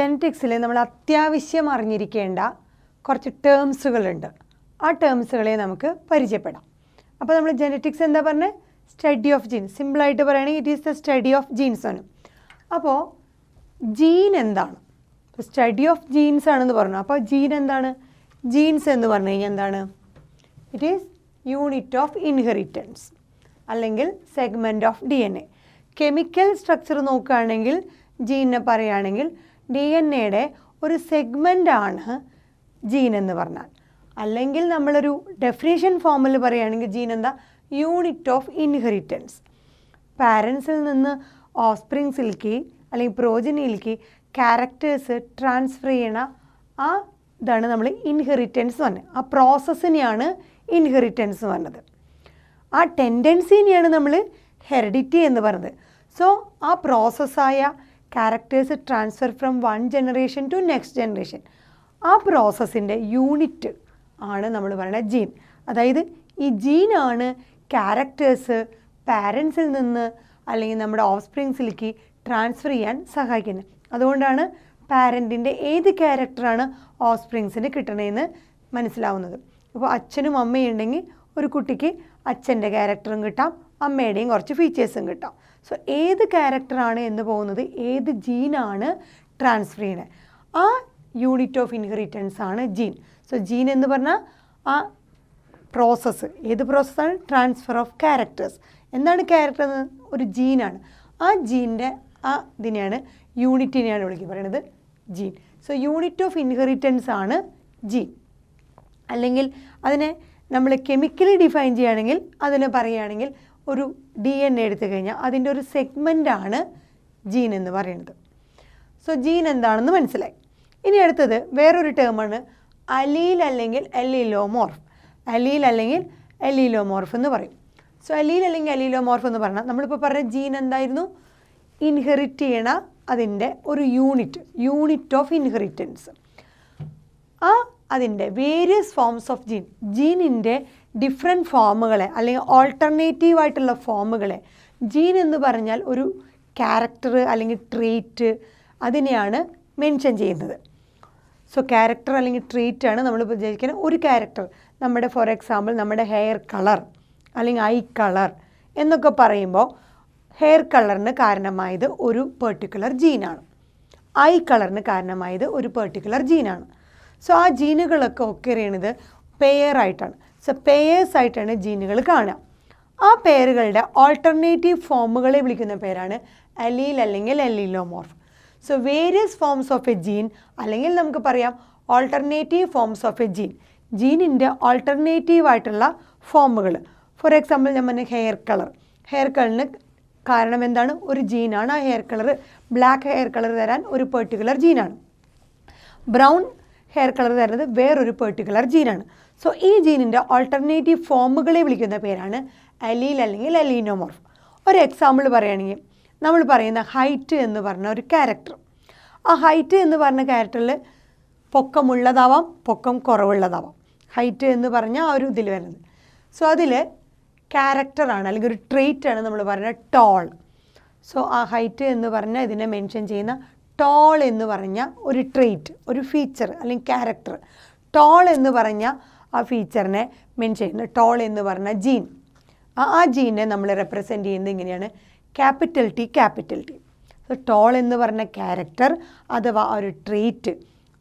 ജനറ്റിക്സിൽ നമ്മൾ അത്യാവശ്യം അറിഞ്ഞിരിക്കേണ്ട കുറച്ച് ടേംസുകളുണ്ട്. ആ ടേംസുകളെ നമുക്ക് പരിചയപ്പെടാം. അപ്പോൾ നമ്മൾ ജനറ്റിക്സ് എന്താ പറഞ്ഞത്? Study of genes. സിമ്പിളായിട്ട് പറയുകയാണെങ്കിൽ it is the study of genes ആണ്. അപ്പോൾ ജീൻ എന്താണ്? സ്റ്റഡി ഓഫ് ജീൻസ് ആണെന്ന് പറഞ്ഞു. അപ്പോൾ ജീൻ എന്താണ്? ജീൻസ് എന്ന് പറഞ്ഞു കഴിഞ്ഞാൽ എന്താണ്? It is unit of inheritance അല്ലെങ്കിൽ segment of DNA. Chemical structure നോക്കുകയാണെങ്കിൽ ജീനിനെ പറയുകയാണെങ്കിൽ DNA ഒരു സെഗ്മെൻ്റാണ് ജീൻ എന്ന് പറഞ്ഞാൽ. അല്ലെങ്കിൽ നമ്മളൊരു ഡെഫിനേഷൻ ഫോമിൽ പറയുകയാണെങ്കിൽ ജീൻ എന്താ? Unit of inheritance. പാരൻസിൽ നിന്ന് ഓഫ്സ്പ്രിങ്സിലേക്ക് അല്ലെങ്കിൽ പ്രോജനിയിലേക്ക് ക്യാരക്ടേഴ്സ് ട്രാൻസ്ഫർ ചെയ്യണ ആ ഇതാണ് നമ്മൾ ഇൻഹെറിറ്റൻസ് പറഞ്ഞത്. ആ പ്രോസസ്സിനെയാണ് ഇൻഹെറിറ്റൻസ് പറഞ്ഞത്. ആ ടെൻഡൻസിനെയാണ് നമ്മൾ ഹെറിഡിറ്റി എന്ന് പറഞ്ഞത്. സോ ആ പ്രോസസ്സായ characters transfer from one generation to next generation, ആ പ്രോസസ്സിൻ്റെ യൂണിറ്റ് ആണ് നമ്മൾ പറയുന്നത് ജീൻ. അതായത് ഈ ജീനാണ് ക്യാരക്ടേഴ്സ് പാരൻസിൽ നിന്ന് അല്ലെങ്കിൽ നമ്മുടെ ഓഫ്സ്പ്രിങ്സിലേക്ക് ട്രാൻസ്ഫർ ചെയ്യാൻ സഹായിക്കുന്നത്. അതുകൊണ്ടാണ് പാരൻറ്റിൻ്റെ ഏത് ക്യാരക്ടറാണ് ഓഫ്സ്പ്രിങ്സിന് കിട്ടണതെന്ന് മനസ്സിലാവുന്നത്. അപ്പോൾ അച്ഛനും അമ്മയും ഉണ്ടെങ്കിൽ ഒരു കുട്ടിക്ക് അച്ഛൻ്റെ ക്യാരക്ടറും കിട്ടാം, അമ്മയുടെയും കുറച്ച് ഫീച്ചേഴ്സും കിട്ടാം. സോ ഏത് ക്യാരക്ടറാണ് എന്ന് പോകുന്നത്, ഏത് ജീനാണ് ട്രാൻസ്ഫർ ചെയ്യണത്, ആ യൂണിറ്റ് ഓഫ് ഇൻഹെറിറ്റൻസ് ആണ് ജീൻ. സോ ജീൻ എന്ന് പറഞ്ഞാൽ ആ പ്രോസസ്സ്. ഏത് പ്രോസസ്സാണ്? Transfer of characters. എന്താണ് ക്യാരക്ടർ? ഒരു ജീനാണ്. ആ ജീൻ്റെ ആ ഇതിനെയാണ് യൂണിറ്റിനെയാണ് പറയുന്നത് gene. So unit of inheritance ആണ് ജീൻ. അല്ലെങ്കിൽ അതിനെ നമ്മൾ കെമിക്കലി ഡിഫൈൻ ചെയ്യുകയാണെങ്കിൽ അതിനെ പറയുകയാണെങ്കിൽ ഒരു DNA എടുത്തു കഴിഞ്ഞാൽ അതിൻ്റെ ഒരു സെഗ്മെൻ്റാണ് ജീൻ എന്ന് പറയുന്നത്. സോ ജീൻ എന്താണെന്ന് മനസ്സിലായി. ഇനി അടുത്തത് വേറൊരു ടേമാണ് അലീൽ അല്ലെങ്കിൽ എല്ലീലോമോർഫ്. അലീൽ അല്ലെങ്കിൽ എല്ലീലോമോർഫ് എന്ന് പറയും. സോ അലീൽ അല്ലെങ്കിൽ എല്ലീലോമോർഫ് എന്ന് പറഞ്ഞാൽ നമ്മളിപ്പോൾ പറഞ്ഞ ജീൻ എന്തായിരുന്നു? ഇൻഹെറിറ്റ് ചെയ്യണ അതിൻ്റെ ഒരു യൂണിറ്റ് ഓഫ് ഇൻഹെറിറ്റൻസ്. അതിൻ്റെ വേരിയസ് ഫോംസ് ഓഫ് ജീനിൻ്റെ ഡിഫറെൻറ്റ് ഫോമുകളെ അല്ലെങ്കിൽ ഓൾട്ടർനേറ്റീവ് ആയിട്ടുള്ള ഫോമുകളെ ജീൻ എന്ന് പറഞ്ഞാൽ ഒരു ക്യാരക്ടർ അല്ലെങ്കിൽ ട്രേറ്റ് അതിനെയാണ് മെൻഷൻ ചെയ്യുന്നത്. സോ ക്യാരക്ടർ അല്ലെങ്കിൽ ട്രേറ്റ് ആണ് നമ്മൾ വിചാരിക്കുന്ന ഒരു ക്യാരക്ടർ. നമ്മുടെ ഫോർ എക്സാമ്പിൾ നമ്മുടെ ഹെയർ കളർ അല്ലെങ്കിൽ ഐ കളർ എന്നൊക്കെ പറയുമ്പോൾ ഹെയർ കളറിന് കാരണമായത് ഒരു പെർട്ടിക്കുലർ ജീനാണ്, ഐ കളറിന് കാരണമായത് ഒരു പെർട്ടിക്കുലർ ജീനാണ്. സോ ആ ജീനുകളൊക്കെ ഒക്കെ അറിയണത് പെയറായിട്ടാണ്. സോ പെയേഴ്സ് ആയിട്ടാണ് ജീനുകൾ കാണുക. ആ പെയറുകളുടെ ഓൾട്ടർനേറ്റീവ് ഫോമുകളെ വിളിക്കുന്ന പേരാണ് അലീൽ അല്ലെങ്കിൽ allelomorph. So various forms of a gene അല്ലെങ്കിൽ നമുക്ക് പറയാം alternative forms of a gene. ജീനിൻ്റെ ഓൾട്ടർനേറ്റീവ് ആയിട്ടുള്ള ഫോമുകൾ. ഫോർ എക്സാമ്പിൾ ഞാൻ പറഞ്ഞ ഹെയർ കളറിന് കാരണം എന്താണ്? ഒരു ജീനാണ്. ആ hair colour black hair colour തരാൻ ഒരു പെർട്ടിക്കുലർ ജീനാണ്. ബ്രൗൺ ഹെയർ കളർ തരുന്നത് വേറൊരു പെർട്ടിക്കുലർ ജീനാണ്. സോ ഈ ജീനിൻ്റെ ഓൾട്ടർനേറ്റീവ് ഫോമുകളെ വിളിക്കുന്ന പേരാണ് അലീൽ അല്ലെങ്കിൽ എല്ലീലോമോർഫ്. ഒരു എക്സാമ്പിൾ പറയുകയാണെങ്കിൽ നമ്മൾ പറയുന്ന ഹൈറ്റ് എന്ന് പറഞ്ഞ ഒരു ക്യാരക്ടർ. ആ ഹൈറ്റ് എന്ന് പറഞ്ഞ ക്യാരക്ടറിൽ പൊക്കമുള്ളതാവാം, പൊക്കം കുറവുള്ളതാവാം. ഹൈറ്റ് എന്ന് പറഞ്ഞ ആ ഒരു ഇതിൽ വരുന്നത്. സോ അതിൽ ക്യാരക്ടറാണ് അല്ലെങ്കിൽ ഒരു ട്രെയ്റ്റാണ് നമ്മൾ പറയുന്നത് ടോൾ. സോ ആ ഹൈറ്റ് എന്ന് പറഞ്ഞ ഇതിനെ മെൻഷൻ ചെയ്യുന്ന ടോൾ എന്ന് പറഞ്ഞ ഒരു ട്രെയ്റ്റ്, ഒരു ഫീച്ചർ അല്ലെങ്കിൽ ക്യാരക്ടർ. ടോൾ എന്ന് പറഞ്ഞ ആ ഫീച്ചറിനെ മെൻഷൻ ചെയ്യുന്ന ടോൾ എന്ന് പറഞ്ഞ ജീൻ. ആ ജീനെ നമ്മൾ റെപ്രസെൻ്റ് ചെയ്യുന്നത് ഇങ്ങനെയാണ്, ക്യാപിറ്റൽ ടി. സോ ടോൾ എന്ന് പറഞ്ഞ ക്യാരക്ടർ അഥവാ ഒരു ട്രെയ്റ്റ്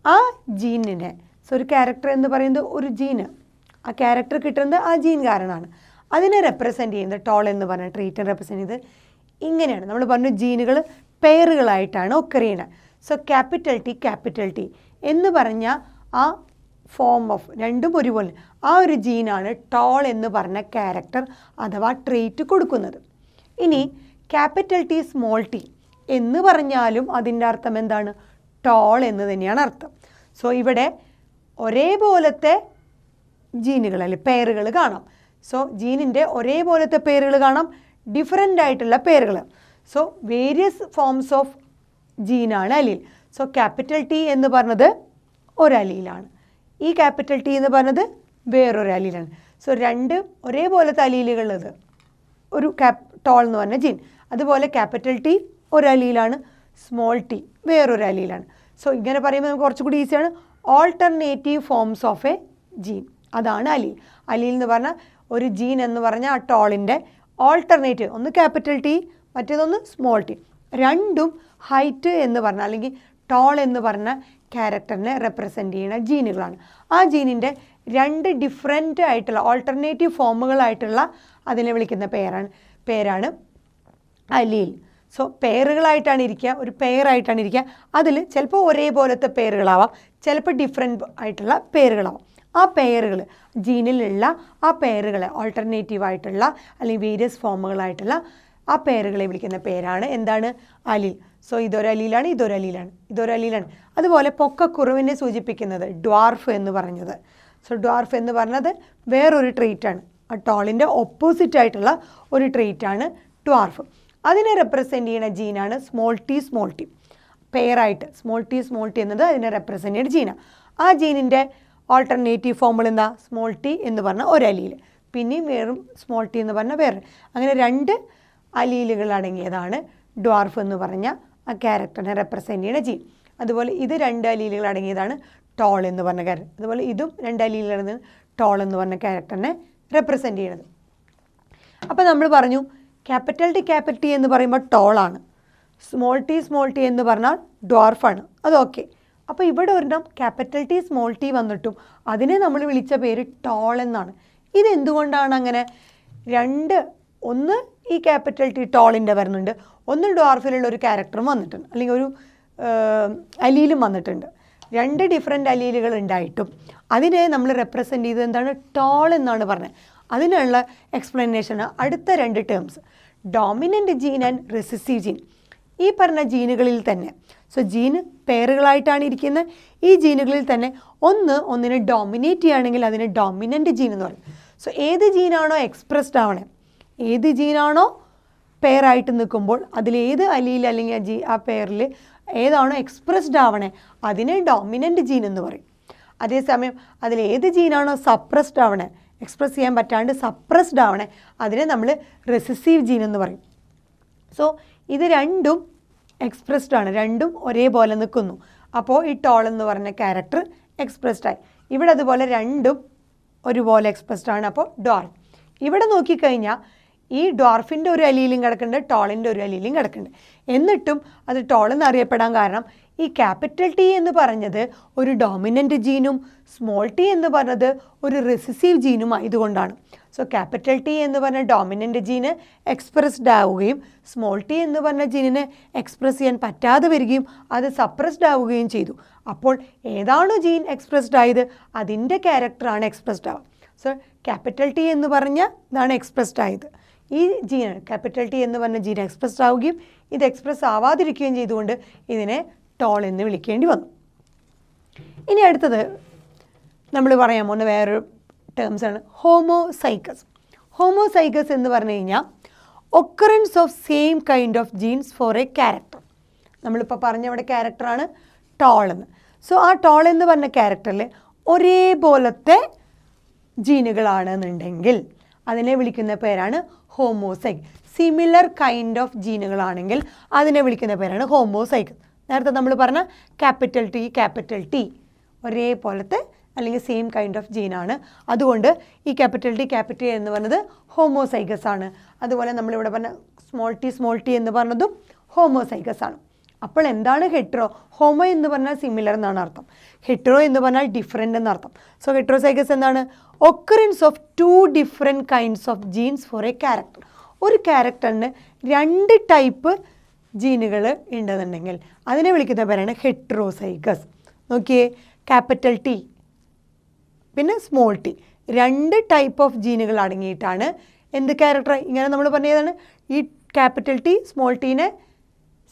ആ ജീനിനെ, സോ ഒരു ക്യാരക്ടർ എന്ന് പറയുന്നത് ഒരു ജീന്, ആ ക്യാരക്ടർ കിട്ടുന്നത് ആ ജീൻ കാരണമാണ്. അതിനെ റെപ്രസെൻ്റ് ചെയ്യുന്നത് ടോൾ എന്ന് പറഞ്ഞ ട്രെയ്റ്റിനെ റെപ്രസെൻ്റ് ചെയ്ത് ഇങ്ങനെയാണ്. നമ്മൾ പറഞ്ഞു ജീനുകൾ പെയറുകളായിട്ടാണ് ഒക്കർ ചെയ്യുന്നത്. സോ ക്യാപിറ്റൽ ടി എന്ന് പറഞ്ഞ ആ ഫോം ഓഫ് രണ്ടും ഒരുപോലെ ആ ഒരു ജീനാണ് ടോൾ എന്ന് പറഞ്ഞ ക്യാരക്ടർ അഥവാ ട്രെയ്റ്റ് കൊടുക്കുന്നത്. ഇനി ക്യാപിറ്റൽ ടി സ്മോൾ ടി എന്ന് പറഞ്ഞാലും അതിൻ്റെ അർത്ഥം എന്താണ്? ടോൾ എന്ന് തന്നെയാണ് അർത്ഥം. സോ ഇവിടെ ഒരേപോലത്തെ ജീനുകൾ അല്ലെങ്കിൽ പെയറുകൾ കാണാം. സോ ജീനിൻ്റെ ഒരേപോലത്തെ പേരുകൾ കാണാം, ഡിഫറെൻ്റ് ആയിട്ടുള്ള പേരുകൾ. സോ വേരിയസ് ഫോംസ് ഓഫ് ജീനാണ് അലീൽ. സോ ക്യാപിറ്റൽ ടി എന്ന് പറഞ്ഞത് ഒരു അലീലാണ്, ഈ ക്യാപിറ്റൽ ടി എന്ന് പറഞ്ഞത് വേറൊരു അലീലാണ്. സോ രണ്ട് ഒരേപോലത്തെ അലീലുകളുള്ളത് ഒരു ടോൾ എന്ന് പറഞ്ഞ ജീൻ. അതുപോലെ ക്യാപിറ്റൽ ടി ഒരു അലീലാണ്, സ്മോൾ ടി വേറൊരു അലീലാണ്. സോ ഇങ്ങനെ പറയുമ്പോൾ നമുക്ക് കുറച്ചുകൂടി ഈസിയാണ്. Alternative forms of a gene, അതാണ് അലീൽ. അലീൽ എന്ന് പറഞ്ഞാൽ ഒരു ജീൻ എന്ന് പറഞ്ഞാൽ ആ ടോളിൻ്റെ ഓൾട്ടർനേറ്റീവ്, ഒന്ന് ക്യാപിറ്റൽ ടി മറ്റേതൊന്ന് സ്മോൾ ടി, രണ്ടും ഹൈറ്റ് എന്ന് പറഞ്ഞാൽ അല്ലെങ്കിൽ ടോൾ എന്ന് പറഞ്ഞ ക്യാരക്ടറിനെ റെപ്രസെൻ്റ് ചെയ്യുന്ന ജീനുകളാണ്. ആ ജീനിൻ്റെ രണ്ട് ഡിഫറെൻ്റ് ആയിട്ടുള്ള ഓൾട്ടർനേറ്റീവ് ഫോമുകളായിട്ടുള്ള അതിനെ വിളിക്കുന്ന പേരാണ് അലീൽ. സോ പെയറുകളായിട്ടാണ് ഇരിക്കുക, ഒരു പെയറായിട്ടാണ് ഇരിക്കുക. അതിൽ ചിലപ്പോൾ ഒരേപോലത്തെ പേരുകളാവാം, ചിലപ്പോൾ ഡിഫറെൻ്റ് ആയിട്ടുള്ള പേരുകളാവാം. ആ പെയറുകൾ ജീനിലുള്ള ആ പെയറുകളെ ഓൾട്ടർനേറ്റീവായിട്ടുള്ള അല്ലെങ്കിൽ വേരിയസ് ഫോമുകളായിട്ടുള്ള ആ പെയറുകളെ വിളിക്കുന്ന പേരാണ് എന്താണ്? അലീൽ. സോ ഇതൊരു അലീലാണ്, ഇതൊരു അലീലാണ്, ഇതൊരു അലീലാണ്. അതുപോലെ പൊക്കക്കുറവിനെ സൂചിപ്പിക്കുന്നത് ഡ്വാർഫ് എന്ന് പറഞ്ഞത്. സോ ഡ്വാർഫ് എന്ന് പറഞ്ഞത് വേറൊരു ട്രെയ്റ്റാണ്, ആ ടോളിൻ്റെ ഓപ്പോസിറ്റ് ആയിട്ടുള്ള ഒരു ട്രെയ്റ്റാണ് ഡ്വാർഫ്. അതിനെ റെപ്രസെൻ്റ് ചെയ്യുന്ന ജീനാണ് സ്മോൾ ടി സ്മോൾ ടി. പെയറായിട്ട് സ്മോൾ ടി എന്നത് അതിനെ റെപ്രസെൻ്റ് ചെയ്യുന്ന ജീനാണ്. ആ ജീനിൻ്റെ ഓൾട്ടർനേറ്റീവ് ഫോമുകൾ എന്താ? സ്മോൾ ടി എന്ന് പറഞ്ഞ ഒരു അലീൽ, പിന്നെയും വേറും സ്മോൾ ടി എന്ന് പറഞ്ഞാൽ വേറെ. അങ്ങനെ രണ്ട് അലീലുകൾ അടങ്ങിയതാണ് ഡ്വാർഫ് എന്ന് പറഞ്ഞ ആ ക്യാരക്ടറിനെ റെപ്രസെൻ്റ് ചെയ്യുന്ന ജീൻ. അതുപോലെ ഇത് രണ്ട് അലീലുകൾ അടങ്ങിയതാണ് ടോൾ എന്ന് പറഞ്ഞ ക്യാരക്ടർ. അതുപോലെ ഇതും രണ്ട് അലീലുകൾ ടോൾ എന്ന് പറഞ്ഞ ക്യാരക്ടറിനെ റെപ്രസെൻ്റ് ചെയ്യുന്നത്. അപ്പോൾ നമ്മൾ പറഞ്ഞു ക്യാപിറ്റൽ ടി എന്ന് പറയുമ്പോൾ ടോളാണ്, സ്മോൾ ടി എന്ന് പറഞ്ഞാൽ ഡ്വാർഫാണ്. അതൊക്കെ. അപ്പോൾ ഇവിടെ ഒരെണ്ണം ക്യാപിറ്റൽ ടി സ്മോൾ ടി വന്നിട്ടും അതിനെ നമ്മൾ വിളിച്ച പേര് ടോൾ എന്നാണ്. ഇതെന്തുകൊണ്ടാണ് അങ്ങനെ? ഒന്ന് ഈ ക്യാപിറ്റൽ ടി ടോളിൻ്റെ വരുന്നുണ്ട്, ഒന്ന് ഡ്വാർഫിലുള്ള ഒരു ക്യാരക്ടറും വന്നിട്ടുണ്ട്, അല്ലെങ്കിൽ ഒരു അലീലും വന്നിട്ടുണ്ട്. രണ്ട് ഡിഫറെൻ്റ് അലീലുകൾ ഉണ്ടായിട്ടും അതിനെ നമ്മൾ റെപ്രസെൻ്റ് ചെയ്തത് എന്താണ്? ടോൾ എന്നാണ് പറഞ്ഞത്. അതിനുള്ള എക്സ്പ്ലനേഷന് അടുത്ത രണ്ട് terms, dominant gene and recessive gene. ഈ പറഞ്ഞ ജീനുകളിൽ തന്നെ, സോ ജീന് പെയറുകളായിട്ടാണ് ഇരിക്കുന്നത്. ഈ ജീനുകളിൽ തന്നെ ഒന്നിനെ ഡോമിനേറ്റ് ചെയ്യുകയാണെങ്കിൽ അതിന് ഡോമിനൻ്റ് ജീൻ എന്ന് പറയും. സോ ഏത് ജീനാണോ എക്സ്പ്രസ്ഡ് ആവണേ, ഏത് ജീനാണോ പെയറായിട്ട് നിൽക്കുമ്പോൾ അതിലേത് അലീൽ അല്ലെങ്കിൽ ആ പെയറിൽ ഏതാണോ എക്സ്പ്രസ്ഡ് ആവണേ അതിനെ ഡോമിനൻ്റ് ജീൻ എന്ന് പറയും. അതേസമയം അതിലേത് ജീനാണോ സപ്രസ്ഡ് ആവണേ, എക്സ്പ്രസ് ചെയ്യാൻ പറ്റാണ്ട് സപ്രസ്ഡ് ആവണേ, അതിനെ നമ്മൾ റെസിസീവ് ജീൻ എന്ന് പറയും. സോ ഇത് രണ്ടും എക്സ്പ്രസ്ഡ് ആണ്, രണ്ടും ഒരേപോലെ നിൽക്കുന്നു. അപ്പോൾ ഈ ടോൾ എന്ന് പറഞ്ഞ ക്യാരക്ടർ എക്സ്പ്രസ്ഡ് ആയി. ഇവിടെ അതുപോലെ രണ്ടും ഒരുപോലെ എക്സ്പ്രസ്ഡ് ആണ്, അപ്പോൾ ഡ്വാർഫ്. ഇവിടെ നോക്കിക്കഴിഞ്ഞാൽ ഈ ഡ്വാർഫിൻ്റെ ഒരു അലീലും കിടക്കുന്നുണ്ട്, ടോളിൻ്റെ ഒരു അലീലും കിടക്കുന്നുണ്ട്. എന്നിട്ടും അത് ടോൾ എന്നറിയപ്പെടാൻ കാരണം ഈ ക്യാപിറ്റൽ ടി എന്ന് പറഞ്ഞത് ഒരു ഡോമിനൻ്റ് ജീനും സ്മോൾ ടി എന്ന് പറഞ്ഞത് ഒരു റെസിസീവ് ജീനും ആയതുകൊണ്ടാണ്. സോ ക്യാപിറ്റൽ ടി എന്ന് പറഞ്ഞ ഡോമിനൻ്റ് ജീന് എക്സ്പ്രസ്ഡ് ആവുകയും സ്മോൾ ടി എന്ന് പറഞ്ഞ ജീനിനെ എക്സ്പ്രസ് ചെയ്യാൻ പറ്റാതെ വരികയും അത് സപ്രസ്ഡ് ആവുകയും ചെയ്തു. അപ്പോൾ ഏതാണോ ജീൻ എക്സ്പ്രസ്ഡ് ആയത് അതിൻ്റെ ക്യാരക്ടറാണ് എക്സ്പ്രസ്ഡ് ആവുക. സോ ക്യാപിറ്റൽ ടി എന്ന് പറഞ്ഞ ഇതാണ് എക്സ്പ്രസ്ഡ് ആയത്. ഈ ജീനാണ് ക്യാപിറ്റൽ ടി എന്ന് പറഞ്ഞ ജീൻ എക്സ്പ്രസ്ഡ് ആവുകയും ഇത് എക്സ്പ്രസ് ആവാതിരിക്കുകയും ചെയ്തുകൊണ്ട് ഇതിനെ ടോൾ എന്ന് വിളിക്കേണ്ടി വന്നു. ഇനി അടുത്തത് നമ്മൾ പറയാൻ പോകുന്ന വേറൊരു ടേംസാണ് ഹോമോസൈഗസ്. ഹോമോസൈഗസ് എന്ന് പറഞ്ഞു കഴിഞ്ഞാൽ occurrence of same kind of genes for a character. നമ്മളിപ്പോൾ പറഞ്ഞ അവിടെ ക്യാരക്ടറാണ് ടോൾ എന്ന്. സോ ആ ടോൾ എന്ന് പറഞ്ഞ ക്യാരക്ടറിൽ ഒരേപോലത്തെ ജീനുകളാണെന്നുണ്ടെങ്കിൽ അതിനെ വിളിക്കുന്ന പേരാണ് ഹോമോസൈഗസ്. സിമിലർ കൈൻഡ് ഓഫ് ജീനുകളാണെങ്കിൽ അതിനെ വിളിക്കുന്ന പേരാണ് ഹോമോസൈഗസ്. നേരത്തെ നമ്മൾ പറഞ്ഞ ക്യാപിറ്റൽ ടി ഒരേപോലത്തെ അല്ലെങ്കിൽ സെയിം കൈൻഡ് ഓഫ് ജീനാണ്. അതുകൊണ്ട് ഈ ക്യാപിറ്റൽ ടി എന്ന് പറഞ്ഞത് ഹോമോസൈഗസ് ആണ്. അതുപോലെ നമ്മളിവിടെ പറഞ്ഞ സ്മോൾ ടി എന്ന് പറഞ്ഞതും ഹോമോസൈഗസ് ആണ്. അപ്പോൾ എന്താണ് ഹെട്രോ? ഹോമോ എന്ന് പറഞ്ഞാൽ സിമിലർ എന്നാണ് അർത്ഥം, ഹെട്രോ എന്ന് പറഞ്ഞാൽ ഡിഫറെൻ്റ് എന്നർത്ഥം. സോ ഹെട്രോസൈഗസ് എന്താണ്? Occurrence of two different kinds of genes for a character. ഒരു ക്യാരക്ടറിന് രണ്ട് ടൈപ്പ് ജീനുകൾ ഉണ്ടെന്നുണ്ടെങ്കിൽ അതിനെ വിളിക്കുന്ന പേരാണ് ഹെട്രോസൈഗസ്. നോക്കിയേ, ക്യാപിറ്റൽ ടി പിന്നെ സ്മോൾ ടി, രണ്ട് ടൈപ്പ് ഓഫ് ജീനുകൾ അടങ്ങിയിട്ടാണ് എന്ത് ക്യാരക്ടർ? ഇങ്ങനെ നമ്മൾ പറഞ്ഞതാണ് ഈ ക്യാപിറ്റൽ ടി സ്മോൾ ടീനെ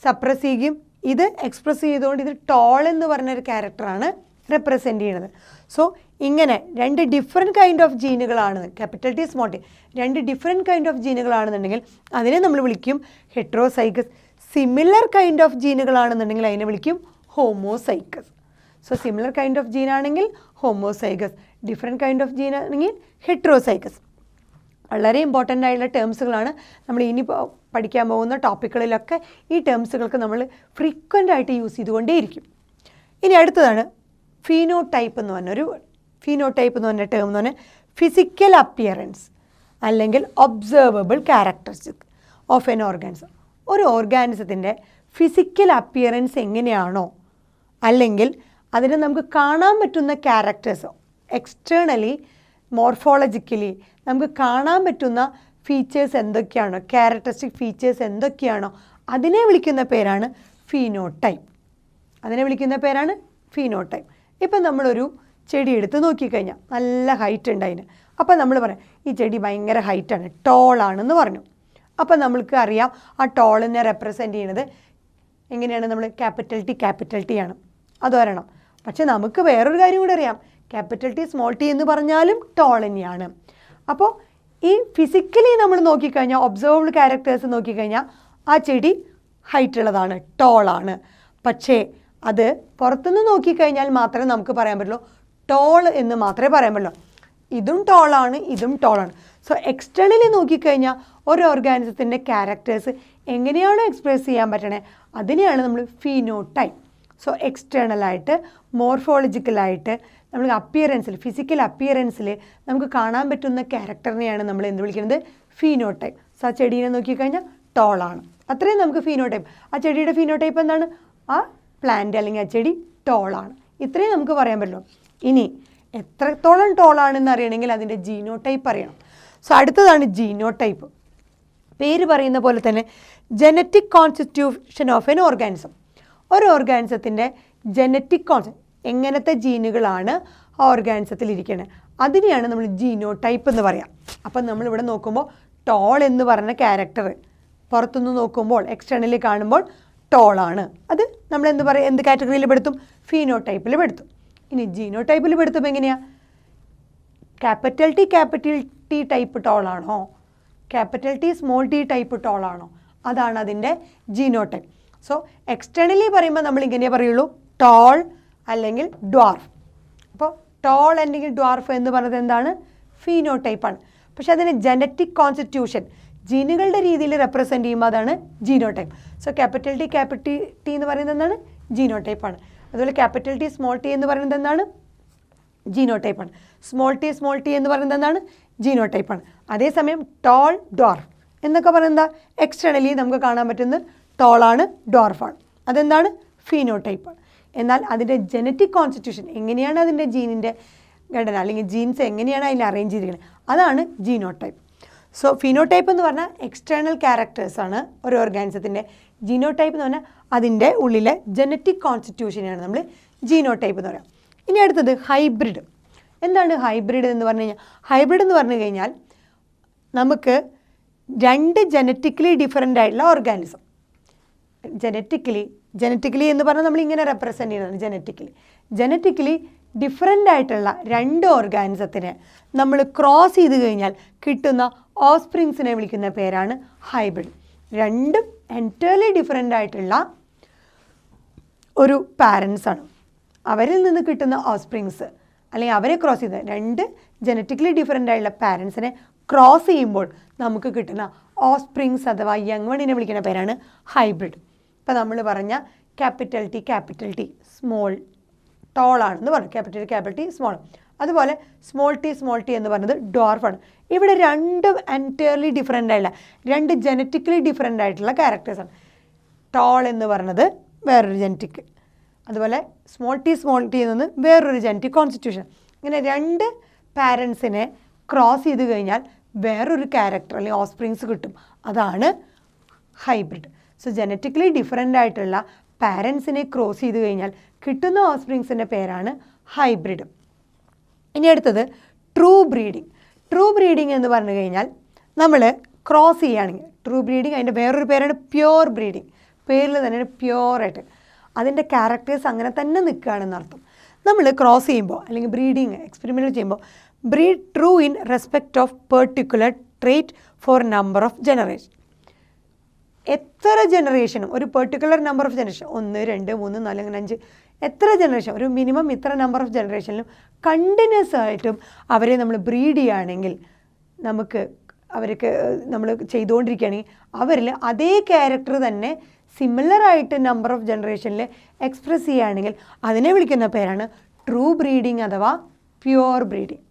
സപ്രസ് ചെയ്യുകയും ഇത് എക്സ്പ്രസ് ചെയ്തുകൊണ്ട് ഇത് ടോൾ എന്ന് പറഞ്ഞൊരു ക്യാരക്ടറാണ് റെപ്രസെൻ്റ് ചെയ്യുന്നത്. സോ ഇങ്ങനെ രണ്ട് ഡിഫറെൻറ്റ് കൈൻഡ് ഓഫ് ജീനുകളാണ് ക്യാപിറ്റൽ ടി സ്മോൾ ടി, രണ്ട് ഡിഫറെൻറ്റ് കൈൻഡ് ഓഫ് ജീനുകളാണെന്നുണ്ടെങ്കിൽ അതിനെ നമ്മൾ വിളിക്കും ഹെട്രോസൈഗസ്. സിമിലർ കൈൻഡ് ഓഫ് ജീനുകളാണെന്നുണ്ടെങ്കിൽ അതിനെ വിളിക്കും homozygous. So similar kind of ജീനാണെങ്കിൽ homozygous, different kind of gene ആണെങ്കിൽ ഹെട്രോസൈഗസ്. വളരെ ഇമ്പോർട്ടൻ്റ് ആയിട്ടുള്ള ടേംസുകളാണ്. നമ്മൾ ഇനി പഠിക്കാൻ പോകുന്ന ടോപ്പിക്കുകളിലൊക്കെ ഈ ടേംസുകൾക്ക് നമ്മൾ ഫ്രീക്വൻ്റ് ആയിട്ട് യൂസ് ചെയ്തുകൊണ്ടേയിരിക്കും. ഇനി അടുത്തതാണ് ഫീനോടൈപ്പ് എന്ന് പറഞ്ഞൊരു ഫീനോടൈപ്പ് എന്ന് പറഞ്ഞ ടേം എന്ന് പറഞ്ഞാൽ ഫിസിക്കൽ അപ്പിയറൻസ് അല്ലെങ്കിൽ observable characteristic of N organism. ഒരു ഓർഗാനിസത്തിൻ്റെ ഫിസിക്കൽ അപ്പിയറൻസ് എങ്ങനെയാണോ അല്ലെങ്കിൽ അതിന് നമുക്ക് കാണാൻ പറ്റുന്ന ക്യാരക്ടേഴ്സ് എക്സ്റ്റേണലി മോർഫോളജിക്കലി നമുക്ക് കാണാൻ പറ്റുന്ന ഫീച്ചേഴ്സ് എന്തൊക്കെയാണോ, ക്യാരക്ടറിസ്റ്റിക് ഫീച്ചേഴ്സ് എന്തൊക്കെയാണോ അതിനെ വിളിക്കുന്ന പേരാണ് ഫീനോടൈപ്പ്. അതിനെ വിളിക്കുന്ന പേരാണ് ഫീനോടൈപ്പ്. ഇപ്പം നമ്മളൊരു ചെടി എടുത്ത് നോക്കിക്കഴിഞ്ഞാൽ നല്ല ഹൈറ്റ് ഉണ്ട് അതിന്. അപ്പം നമ്മൾ പറയാം ഈ ചെടി ഭയങ്കര ഹൈറ്റാണ്, ടോളാണെന്ന് പറഞ്ഞു. അപ്പം നമ്മൾക്ക് അറിയാം ആ ടോളിനെ റെപ്രസെൻ്റ് ചെയ്യുന്നത് എങ്ങനെയാണ്, നമ്മൾ ക്യാപിറ്റൽ ടി ആണ്, അതൊരെണ്ണം. പക്ഷെ നമുക്ക് വേറൊരു കാര്യം കൂടി അറിയാം, ക്യാപിറ്റൽ ടി സ്മോൾ ടി എന്ന് പറഞ്ഞാലും ടോൾ തന്നെയാണ്. അപ്പോൾ ഈ ഫിസിക്കലി നമ്മൾ നോക്കിക്കഴിഞ്ഞാൽ ഒബ്സർവബിൾ ക്യാരക്ടേഴ്സ് നോക്കിക്കഴിഞ്ഞാൽ ആ ചെടി ഹൈറ്റ് ഉള്ളതാണ്, ടോളാണ്. പക്ഷേ അത് പുറത്തുനിന്ന് നോക്കിക്കഴിഞ്ഞാൽ മാത്രമേ നമുക്ക് പറയാൻ പറ്റുള്ളൂ ടോൾ എന്ന് മാത്രമേ പറയാൻ പറ്റുള്ളൂ. ഇതും ടോളാണ്, ഇതും ടോളാണ്. സോ എക്സ്റ്റേണലി നോക്കിക്കഴിഞ്ഞാൽ ഒരു ഓർഗാനിസത്തിൻ്റെ ക്യാരക്ടേഴ്സ് എങ്ങനെയാണോ എക്സ്പ്രസ് ചെയ്യാൻ പറ്റണേ അതിനെയാണ് നമ്മൾ ഫീനോടൈപ്പ്. സോ എക്സ്റ്റേണലായിട്ട് മോർഫോളജിക്കലായിട്ട് നമ്മൾ അപ്പിയറൻസിൽ ഫിസിക്കൽ അപ്പിയറൻസിൽ നമുക്ക് കാണാൻ പറ്റുന്ന ക്യാരക്ടറിനെയാണ് നമ്മൾ എന്ത് വിളിക്കുന്നത്, ഫീനോടൈപ്പ്. സോ ആ ചെടീനെ നോക്കിക്കഴിഞ്ഞാൽ ടോളാണ്, അത്രയും നമുക്ക് ഫീനോടൈപ്പ്. ആ ചെടിയുടെ ഫീനോടൈപ്പ് എന്താണ്, ആ പ്ലാന്റ് അല്ലെങ്കിൽ ആ ചെടി ടോളാണ്, ഇത്രയും നമുക്ക് പറയാൻ പറ്റുള്ളൂ. ഇനി എത്രത്തോളം ടോളാണെന്ന് അറിയണമെങ്കിൽ അതിൻ്റെ ജീനോടൈപ്പ് അറിയണം. സോ അടുത്തതാണ് ജീനോടൈപ്പ്. പേര് പറയുന്ന പോലെ തന്നെ genetic constitution of N organism. ഒരു ഓർഗാനിസത്തിൻ്റെ ജനറ്റിക് കോൺസെപ്റ്റ് എങ്ങനത്തെ ജീനുകളാണ് ആ ഓർഗാനിസത്തിൽ ഇരിക്കുന്നത് അതിനെയാണ് നമ്മൾ ജീനോടൈപ്പ് എന്ന് പറയാം. അപ്പം നമ്മളിവിടെ നോക്കുമ്പോൾ ടോൾ എന്ന് പറഞ്ഞ ക്യാരക്ടർ പുറത്തുനിന്ന് നോക്കുമ്പോൾ എക്സ്റ്റേണലി കാണുമ്പോൾ ടോളാണ്, അത് നമ്മൾ എന്ത് കാറ്റഗറിയിൽ പെടുത്തും, ഫീനോടൈപ്പിൽ പെടുത്തും. ഇനി ജീനോടൈപ്പിൽ പെടുത്തുമ്പോൾ എങ്ങനെയാണ്, ക്യാപിറ്റൽ ടി ടൈപ്പ് ടോളാണോ, capital T small T type ടോളാണോ, അതാണ് അതിൻ്റെ ജീനോടൈപ്പ്. സോ എക്സ്റ്റേണലി പറയുമ്പോൾ നമ്മൾ ഇങ്ങനെ പറയുള്ളൂ ടോൾ അല്ലെങ്കിൽ ഡ്വാർഫ്. അപ്പോൾ ടോൾ അല്ലെങ്കിൽ ഡ്വാർഫ് എന്ന് പറയുന്നത് എന്താണ്, ഫീനോടൈപ്പാണ്. പക്ഷേ അതിന് ജനറ്റിക് കോൺസ്റ്റിറ്റ്യൂഷൻ ജീനുകളുടെ രീതിയിൽ റെപ്രസെൻ്റ് ചെയ്യുമ്പോൾ അതാണ് ജീനോടൈപ്പ്. സോ ക്യാപിറ്റൽ ടി എന്ന് പറയുന്നത് എന്താണ്, ജീനോടൈപ്പാണ്. അതുപോലെ ക്യാപിറ്റൽ ടി സ്മോൾ ടി എന്ന് പറയുന്നത് എന്താണ്, ജീനോടൈപ്പാണ്. സ്മോൾ ടി എന്ന് പറയുന്നത് എന്താണ്, ജീനോടൈപ്പാണ്. അതേസമയം ടോൾ ഡ്വാർഫ് എന്നൊക്കെ പറയുന്നത് എക്സ്റ്റേണലി നമുക്ക് കാണാൻ പറ്റുന്നത് ടോളാണ്, ഡ്വാർഫാണ്, അതെന്താണ്, ഫീനോടൈപ്പാണ്. എന്നാൽ അതിൻ്റെ ജനറ്റിക് കോൺസ്റ്റിറ്റ്യൂഷൻ എങ്ങനെയാണ് അതിൻ്റെ ജീനിൻ്റെ ഘടന അല്ലെങ്കിൽ ജീൻസ് എങ്ങനെയാണ് അതിനെ അറേഞ്ച് ചെയ്തിരിക്കുന്നത് അതാണ് ജീനോടൈപ്പ്. സോ ഫീനോടൈപ്പ് എന്ന് പറഞ്ഞാൽ എക്സ്റ്റേണൽ ക്യാരക്ടേഴ്സാണ് ഒരു ഓർഗാനിസത്തിൻ്റെ. ജീനോടൈപ്പ് എന്ന് പറഞ്ഞാൽ അതിൻ്റെ ഉള്ളിലെ ജനറ്റിക് കോൺസ്റ്റിറ്റ്യൂഷനെയാണ് നമ്മൾ ജീനോടൈപ്പ് എന്ന് പറയുക. ഇനി അടുത്തത് ഹൈബ്രിഡ്. എന്താണ് ഹൈബ്രിഡ് എന്ന് പറഞ്ഞു കഴിഞ്ഞാൽ, ഹൈബ്രിഡ് എന്ന് പറഞ്ഞു കഴിഞ്ഞാൽ നമുക്ക് രണ്ട് ജനറ്റിക്കലി ഡിഫറൻ്റ് ആയിട്ടുള്ള ഓർഗാനിസം, ജനറ്റിക്കലി എന്ന് പറഞ്ഞാൽ നമ്മളിങ്ങനെ റെപ്രസെൻ്റ് ചെയ്യുന്നതാണ് ജനറ്റിക്കലി ഡിഫറൻ്റ് ആയിട്ടുള്ള രണ്ട് ഓർഗാനിസത്തിനെ നമ്മൾ ക്രോസ് ചെയ്ത് കഴിഞ്ഞാൽ കിട്ടുന്ന ഓസ്പ്രിങ്സിനെ വിളിക്കുന്ന പേരാണ് ഹൈബ്രിഡ്. രണ്ടും എൻറ്റയർലി ഡിഫറൻ്റ് ആയിട്ടുള്ള ഒരു പാരൻസാണ്, അവരിൽ നിന്ന് കിട്ടുന്ന ഓസ്പ്രിങ്സ് അല്ലെങ്കിൽ അവരെ ക്രോസ് ചെയ്ത് രണ്ട് ജനറ്റിക്കലി ഡിഫറൻ്റ് ആയിട്ടുള്ള പാരൻസിനെ ക്രോസ് ചെയ്യുമ്പോൾ നമുക്ക് കിട്ടുന്ന ഓസ്പ്രിങ്സ് അഥവാ യങ് വണ്ണിനെ വിളിക്കുന്ന പേരാണ് ഹൈബ്രിഡ്. ഇപ്പോൾ നമ്മൾ പറഞ്ഞ ക്യാപിറ്റൽ ടി സ്മോൾ ടോളാണെന്ന് പറഞ്ഞു, ക്യാപിറ്റൽ ടി സ്മോൾ. അതുപോലെ സ്മോൾ ടി എന്ന് പറയുന്നത് ഡ്വാർഫാണ്. ഇവിടെ രണ്ടും എൻറ്റയർലി ഡിഫറൻ്റ് ആയിട്ടുള്ള രണ്ട് ജനറ്റിക്കലി ഡിഫറൻ്റ് ആയിട്ടുള്ള ക്യാരക്ടേഴ്സാണ്. ടോൾ എന്ന് പറയുന്നത് വേറൊരു ജനറ്റിക്, അതുപോലെ സ്മോൾ ടി എന്ന് വേറൊരു ജനറ്റിക് കോൺസ്റ്റിറ്റ്യൂഷൻ. ഇങ്ങനെ രണ്ട് പാരൻസിനെ ക്രോസ് ചെയ്ത് കഴിഞ്ഞാൽ വേറൊരു ക്യാരക്ടർ അല്ലെങ്കിൽ ഓസ്പ്രിങ്സ് കിട്ടും, അതാണ് ഹൈബ്രിഡ്. സോ ജനറ്റിക്കലി ഡിഫറൻ്റ് ആയിട്ടുള്ള പാരൻസിനെ ക്രോസ് ചെയ്ത് കഴിഞ്ഞാൽ കിട്ടുന്ന ഓസ്പ്രിങ്സിൻ്റെ പേരാണ് ഹൈബ്രിഡ്. ഇനി അടുത്തത് ട്രൂ ബ്രീഡിങ് എന്ന് പറഞ്ഞു കഴിഞ്ഞാൽ നമ്മൾ ക്രോസ് ചെയ്യുകയാണെങ്കിൽ ട്രൂ ബ്രീഡിങ്, അതിൻ്റെ വേറൊരു പേരാണ് പ്യുവർ ബ്രീഡിങ്. പേരിൽ തന്നെയാണ് പ്യുവറായിട്ട് അതിൻ്റെ ക്യാരക്ടേഴ്സ് അങ്ങനെ തന്നെ നിൽക്കുകയാണെന്ന് അർത്ഥം. നമ്മൾ ക്രോസ് ചെയ്യുമ്പോൾ അല്ലെങ്കിൽ ബ്രീഡിങ് എക്സ്പെരിമെൻറ്റ് ചെയ്യുമ്പോൾ breed true in respect of particular trait for number of generation. എത്ര ജനറേഷനും ഒരു പെർട്ടിക്കുലർ നമ്പർ ഓഫ് ജനറേഷൻ 1, 2, 3, 4, 5 എത്ര ജനറേഷൻ, ഒരു മിനിമം ഇത്ര നമ്പർ ഓഫ് ജനറേഷനിലും കണ്ടിന്യൂസ് ആയിട്ടും അവരെ നമ്മൾ ബ്രീഡ് ചെയ്യുകയാണെങ്കിൽ അവർക്ക് നമ്മൾ ചെയ്തുകൊണ്ടിരിക്കുകയാണെങ്കിൽ അവരിൽ അതേ ക്യാരക്ടർ തന്നെ സിമിലർ ആയിട്ട് നമ്പർ ഓഫ് ജനറേഷനിൽ എക്സ്പ്രസ് ചെയ്യുകയാണെങ്കിൽ അതിനെ വിളിക്കുന്ന പേരാണ് ട്രൂ ബ്രീഡിങ് അഥവാ പ്യുവർ ബ്രീഡിങ്.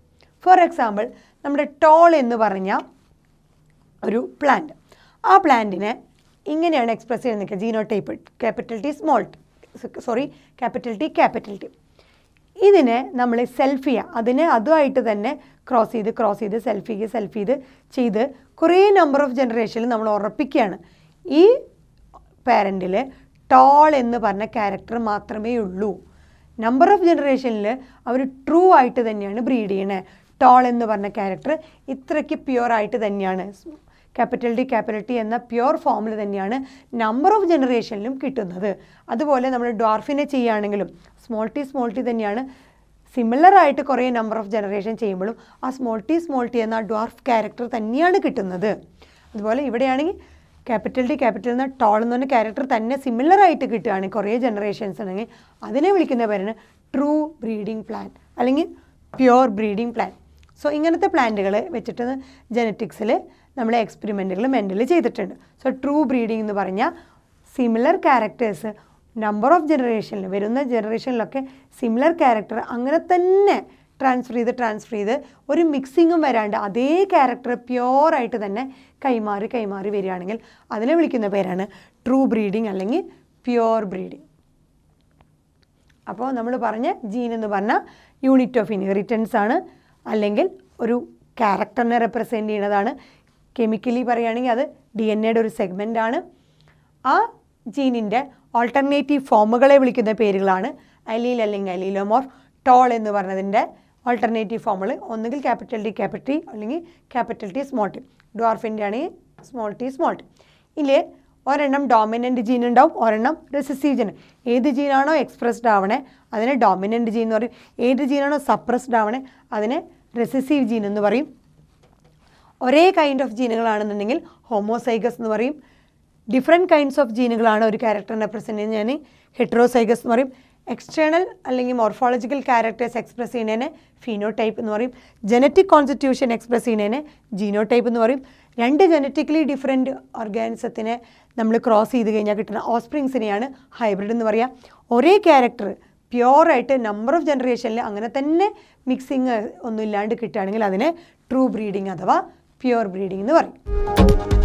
ഫോർ എക്സാമ്പിൾ, നമ്മുടെ ടോൾ എന്ന് പറഞ്ഞ ഒരു പ്ലാന്റ്, ആ പ്ലാന്റിനെ ഇങ്ങനെയാണ് എക്സ്പ്രസ് ചെയ്യുന്നത് നിൽക്കുക, genotype capital T small capital T. ഇതിനെ നമ്മൾ സെൽഫിയ, അതിനെ അതുമായിട്ട് തന്നെ ക്രോസ് ചെയ്ത് സെൽഫ് ചെയ്ത് കുറേ നമ്പർ ഓഫ് ജനറേഷനിൽ നമ്മൾ ഉറപ്പിക്കുകയാണ് ഈ പാരൻറ്റിൽ ടോൾ എന്ന് പറഞ്ഞ ക്യാരക്ടർ മാത്രമേ ഉള്ളൂ. നമ്പർ ഓഫ് ജനറേഷനിൽ അവർ ട്രൂ ആയിട്ട് തന്നെയാണ് ബ്രീഡ് ചെയ്യണേ. ടോൾ എന്ന് പറഞ്ഞ ക്യാരക്ടർ ഇത്രയ്ക്ക് പ്യുവർ ആയിട്ട് തന്നെയാണ്, ക്യാപിറ്റൽ ടി എന്ന പ്യുവർ ഫോമിൽ തന്നെയാണ് നമ്പർ ഓഫ് ജനറേഷനിലും കിട്ടുന്നത്. അതുപോലെ നമ്മൾ ഡ്വാർഫിനെ ചെയ്യുകയാണെങ്കിലും സ്മോൾ ടി തന്നെയാണ്, സിമിലർ ആയിട്ട് കുറേ നമ്പർ ഓഫ് ജനറേഷൻ ചെയ്യുമ്പോഴും ആ സ്മോൾ ടി എന്ന ഡ്വാർഫ് ക്യാരക്ടർ തന്നെയാണ് കിട്ടുന്നത്. അതുപോലെ ഇവിടെയാണെങ്കിൽ ക്യാപിറ്റൽ എന്ന ടോൾ എന്ന് പറഞ്ഞ ക്യാരക്ടർ തന്നെ സിമിലർ ആയിട്ട് കിട്ടുകയാണെങ്കിൽ കുറേ ജനറേഷൻസ് ഉണ്ടെങ്കിൽ അതിനെ വിളിക്കുന്ന പേരാണ് ട്രൂ ബ്രീഡിംഗ് പ്ലാൻ അല്ലെങ്കിൽ പ്യുവർ ബ്രീഡിംഗ് പ്ലാൻ. സോ ഇങ്ങനത്തെ പ്ലാന്റുകൾ വെച്ചിട്ട് ജനറ്റിക്സിൽ നമ്മൾ എക്സ്പെരിമെൻറ്റുകൾ മെൻ്റലി ചെയ്തിട്ടുണ്ട്. സോ ട്രൂ ബ്രീഡിംഗ് എന്ന് പറഞ്ഞാൽ സിമിലർ ക്യാരക്ടേഴ്സ് നമ്പർ ഓഫ് ജനറേഷനിൽ വരുന്ന ജനറേഷനിലൊക്കെ സിമിലർ ക്യാരക്ടർ അങ്ങനെ തന്നെ ട്രാൻസ്ഫർ ചെയ്ത് ഒരു മിക്സിങ്ങും വരാണ്ട് അതേ ക്യാരക്ടർ പ്യുവറായിട്ട് തന്നെ കൈമാറി വരികയാണെങ്കിൽ അതിനെ വിളിക്കുന്ന പേരാണ് ട്രൂ ബ്രീഡിംഗ് അല്ലെങ്കിൽ പ്യുവർ ബ്രീഡിംഗ്. അപ്പോൾ നമ്മൾ പറഞ്ഞ ജീൻ എന്ന് പറഞ്ഞാൽ യൂണിറ്റ് ഓഫ് ഇൻഹെറിറ്റൻസ് ആണ്, അല്ലെങ്കിൽ ഒരു ക്യാരക്ടറിനെ റെപ്രസെൻ്റ് ചെയ്യുന്നതാണ്. കെമിക്കലി പറയുകയാണെങ്കിൽ അത് DNA ഒരു സെഗ്മെൻ്റ് ആണ്. ആ ജീനിൻ്റെ ഓൾട്ടർനേറ്റീവ് ഫോമുകളെ വിളിക്കുന്ന പേരുകളാണ് അലീൽ അല്ലെങ്കിൽ അലീലോമോർഫ്. ടോൾ എന്ന് പറഞ്ഞതിൻ്റെ ഓൾട്ടർനേറ്റീവ് ഫോമുകൾ ഒന്നുകിൽ ക്യാപിറ്റൽ ടി അല്ലെങ്കിൽ ക്യാപിറ്റൽ ടി സ്മോൾ ടി. ഡ്വാർഫിൻ്റെ ആണെങ്കിൽ സ്മോൾ ടി. ഇതിൽ ഒരെണ്ണം ഡോമിനൻ്റ് ജീൻ ഉണ്ടാവും, ഒരെണ്ണം റെസസീവ് ജീൻ. ഏത് ജീനാണോ എക്സ്പ്രസ്ഡ് ആവണേ അതിനെ ഡോമിനൻ്റ് ജീൻ എന്ന് പറയും, ഏത് ജീനാണോ സപ്രസ്ഡ് ആവണേ അതിനെ റെസസീവ് ജീൻ എന്ന് പറയും. ഒരേ കൈൻഡ് ഓഫ് ജീനുകളാണെന്നുണ്ടെങ്കിൽ ഹോമോസൈഗസ് എന്ന് പറയും. ഡിഫറെൻറ്റ് കൈൻഡ്സ് ഓഫ് ജീനുകളാണ് ഒരു ക്യാരക്ടറിനെ റെപ്രസെൻ്റ് ചെയ്യുന്നതിന് ഹെറ്ററോസൈഗസ് എന്ന് പറയും. എക്സ്റ്റേണൽ അല്ലെങ്കിൽ മോർഫോളജിക്കൽ ക്യാരക്ടേഴ്സ് എക്സ്പ്രസ് ചെയ്യുന്നതിനെ ഫീനോടൈപ്പ് എന്ന് പറയും. ജനറ്റിക് കോൺസ്റ്റിറ്റ്യൂഷൻ എക്സ്പ്രസ് ചെയ്യുന്നതിനെ ജീനോടൈപ്പ് എന്ന് പറയും. രണ്ട് ജനറ്റിക്കലി ഡിഫറെൻറ്റ് ഓർഗാനിസത്തിനെ നമ്മൾ ക്രോസ് ചെയ്ത് കഴിഞ്ഞാൽ കിട്ടുന്ന ഓസ്പ്രിങ്സിനെയാണ് ഹൈബ്രിഡ് എന്ന് പറയുക. ഒരേ ക്യാരക്ടർ പ്യുവറായിട്ട് നമ്പർ ഓഫ് ജനറേഷനിൽ അങ്ങനെ തന്നെ മിക്സിങ് ഒന്നും ഇല്ലാണ്ട് കിട്ടുകയാണെങ്കിൽ അതിനെ ട്രൂ ബ്രീഡിങ് അഥവാ പ്യുവർ ബ്രീഡിംഗ് എന്ന് പറയും.